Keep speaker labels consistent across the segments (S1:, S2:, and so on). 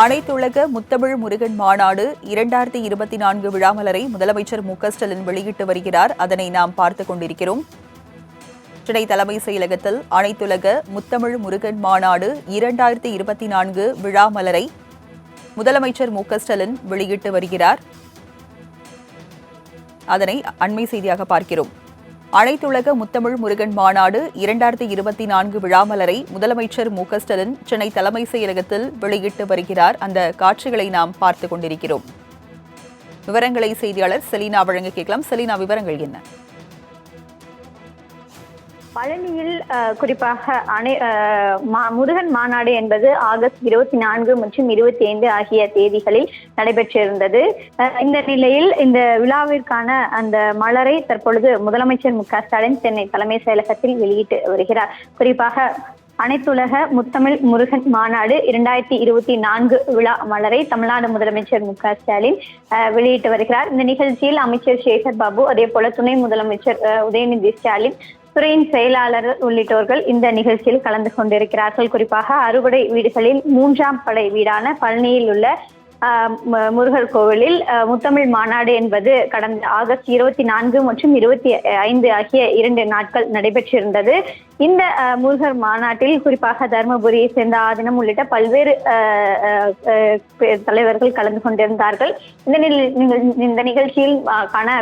S1: அனைத்துலக முத்தமிழ் முருகன் மாநாடு 2024 விழாமலரை முதலமைச்சர் மு.க.ஸ்டாலின் வெளியிட்டு வருகிறார். அதனை நாம் பார்த்துக் கொண்டிருக்கிறோம். சென்னை தலைமைச் செயலகத்தில் அனைத்துலக முத்தமிழ் முருகன் மாநாடு 2024 விழாமலரை முதலமைச்சர் மு.க.ஸ்டாலின் வெளியிட்டு வருகிறார். அதனை அண்மை செய்தியாக பார்க்கிறோம். அனைத்துலக முத்தமிழ் முருகன் மாநாடு 2024 விழாமலரை முதலமைச்சர் மு.க.ஸ்டாலின் சென்னை தலைமைச் செயலகத்தில் வெளியிட்டு வருகிறார். அந்த காட்சிகளை நாம் பார்த்துக் கொண்டிருக்கிறோம். விவரங்களை செய்தியாளர் செலீனா வழங்க கேட்கலாம். செலீனா, விவரங்கள் என்ன?
S2: பழனியில் குறிப்பாக முருகன் மாநாடு என்பது ஆகஸ்ட் 24 மற்றும் 25 ஆகிய தேதிகளில் நடைபெற்றிருந்தது. இந்த நிலையில் இந்த விழாவிற்கான அந்த மலரை தற்பொழுது முதலமைச்சர் மு.க.ஸ்டாலின் சென்னை தலைமை செயலகத்தில் வெளியிட்டு வருகிறார். குறிப்பாக அனைத்துலக முத்தமிழ் முருகன் மாநாடு 2024 விழா மலரை தமிழ்நாடு முதலமைச்சர் மு.க.ஸ்டாலின் வெளியிட்டு வருகிறார். இந்த நிகழ்ச்சியில் அமைச்சர் சேகர் பாபு, அதே போல துணை முதலமைச்சர் உதயநிதி ஸ்டாலின், துறையின் செயலாளர் உள்ளிட்டோர்கள் இந்த நிகழ்ச்சியில் கலந்து கொண்டிருக்கிறார்கள். குறிப்பாக அறுபடை வீடுகளில் 3ஆம் படை வீடான பழனியில் உள்ள முருகர் கோவிலில் முத்தமிழ் மாநாடு என்பது கடந்த ஆகஸ்ட் 24 மற்றும் 25 ஆகிய 2 நாட்கள் நடைபெற்றிருந்தது. இந்த முருகர் மாநாட்டில் குறிப்பாக தருமபுரியை சேர்ந்த ஆதீனம் உள்ளிட்ட பல்வேறு தலைவர்கள் கலந்து கொண்டிருந்தார்கள். இந்த நிகழ்ச்சியில்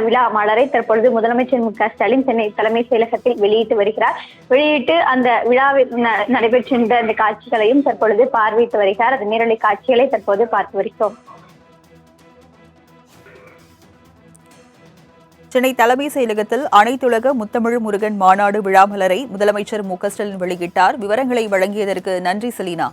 S2: விழா மலரை தற்பொழுது முதலமைச்சர் மு.க.ஸ்டாலின் சென்னை தலைமை செயலகத்தில் வெளியிட்டு வருகிறார். வெளியிட்டு அந்த விழாவில் நடைபெற்றிருந்த அந்த காட்சிகளையும் தற்பொழுது பார்வையிட்டு வருகிறார். அந்த நேரலை காட்சிகளை தற்போது பார்த்து வருகிறோம்.
S1: சென்னை தலைமை செயலகத்தில் அனைத்துலக முத்தமிழ் முருகன் மாநாடு விழாமலரை முதலமைச்சர் மு.க.ஸ்டாலின் வெளியிட்டார். விவரங்களை வழங்கியதற்கு நன்றி செலீனா.